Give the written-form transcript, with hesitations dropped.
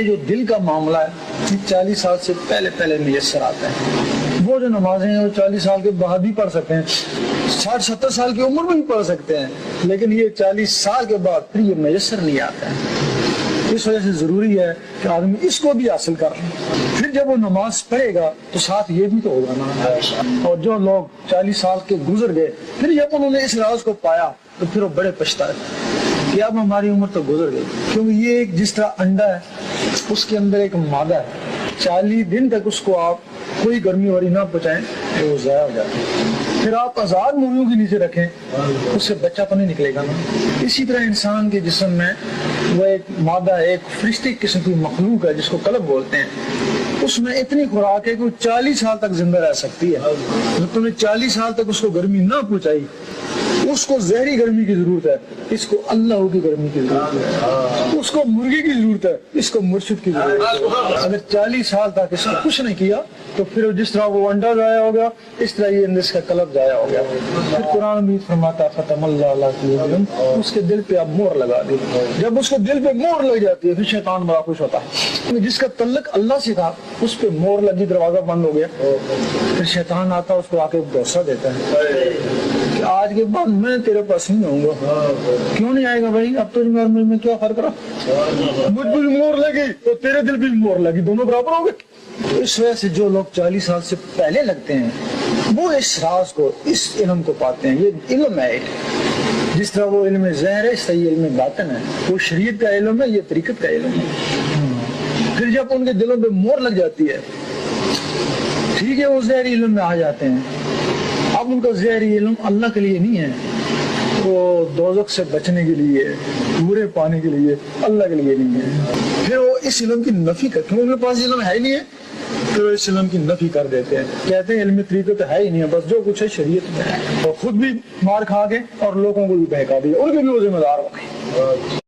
جو دل کا معاملہ ہے یہ 40 سال سے پہلے میسر آتا ہے۔ وہ جو نمازیں ہیں وہ 40 سال کے بعد بھی پڑھ سکتے ہیں، 60-70 سال کی عمر میں بھی پڑھ سکتے ہیں، لیکن یہ 40 سال کے بعد پھر یہ میسر نہیں آتا ہے۔ اس وجہ سے ضروری ہے کہ آدمی اس کو بھی حاصل کر لیں۔ پھر جب وہ نماز پڑھے گا تو ساتھ یہ بھی تو ہوگا نا۔ اور جو لوگ 40 سال کے گزر گئے پھر جب انہوں نے اس راز کو پایا تو پھر وہ بڑے پچھتائے کہ اب ہماری عمر تو گزر گئی، کیونکہ یہ ایک جس طرح انڈا ہے اس کے اندر ایک مادہ ہے، 40 دن تک اس کو آپ کوئی گرمی وری نہ پہنچائیں تو وہ ضائع ہو جاتا ہے۔ پھر آپ آزاد مرغیوں کے نیچے رکھیں اس سے بچہ تو نہیں نکلے گا نا۔ اسی طرح انسان کے جسم میں وہ ایک مادہ ہے، ایک فرشتے قسم کی مخلوق ہے جس کو قلب بولتے ہیں، اس میں اتنی خوراک ہے کہ وہ 40 سال تک زندہ رہ سکتی ہے۔ جب تم نے 40 سال تک اس کو گرمی نہ پہنچائی، اس کو زہری گرمی کی ضرورت ہے، اس کو اللہ کی گرمی کی ضرورت ہے، اس کو مرغی کی ضرورت ہے، اس کو مرشد کی ضرورت ہے۔ اگر 40 سال تک اس کو کچھ نہیں کیا تو پھر جس طرح وہ انڈا ضائع ہو گیا اس طرح یہ اس کا قلب ضائع ہو گیا۔ پھر قرآن بھی فرماتا ختم اللہ علیہ قلوبہم، اس کے دل پہ اب مہر لگا دی۔ جب اس کے دل پہ مہر لگ جاتی ہے پھر شیطان بڑا خوش ہوتا ہے، جس کا تعلق اللہ سے تھا اس پہ مہر لگی، دروازہ بند ہو گیا، پھر شیطان آتا اس کو آ کے بھروسہ دیتا ہے کہ آج کے بعد میں تیرے پاس نہیں آؤں گا۔ کیوں نہیں آئے گا بھائی؟ اب تو میں کیا فرق رہا، مجھ پہ مہر لگی تو تیرے دل پہ مہر لگی، دونوں برابر ہو گئے۔ اس وجہ سے جو لوگ 40 سال سے پہلے لگتے ہیں وہ اس راز کو، اس علم کو پاتے ہیں۔ یہ علم ہے ایک، جس طرح وہ علم ظاہر ہے اس طرح یہ علم باطن ہے، وہ شریعت کا علم ہے، یہ طریقت کا علم ہے۔ پھر جب ان کے دلوں پہ مہر لگ جاتی ہے ٹھیک ہے وہ ظاہری علم میں آ جاتے ہیں۔ اب ان کا ظاہری علم اللہ کے لیے نہیں ہے، وہ دوزخ سے بچنے کے لیے، برے پانے کے لیے، اللہ کے لیے نہیں ہے۔ پھر وہ اس علم کی نفی کرتے ہیں، ان کے پاس علم ہے ہی نہیں ہے، پھر وہ اس علم کی نفی کر دیتے ہیں، کہتے ہیں علم طریقت ہے ہی نہیں ہے، بس جو کچھ ہے شریعت میں ہے، اور خود بھی مار کھا کے اور لوگوں کو بھی بہکا دیا، ان کے بھی وہ ذمہ دار ہو گئے۔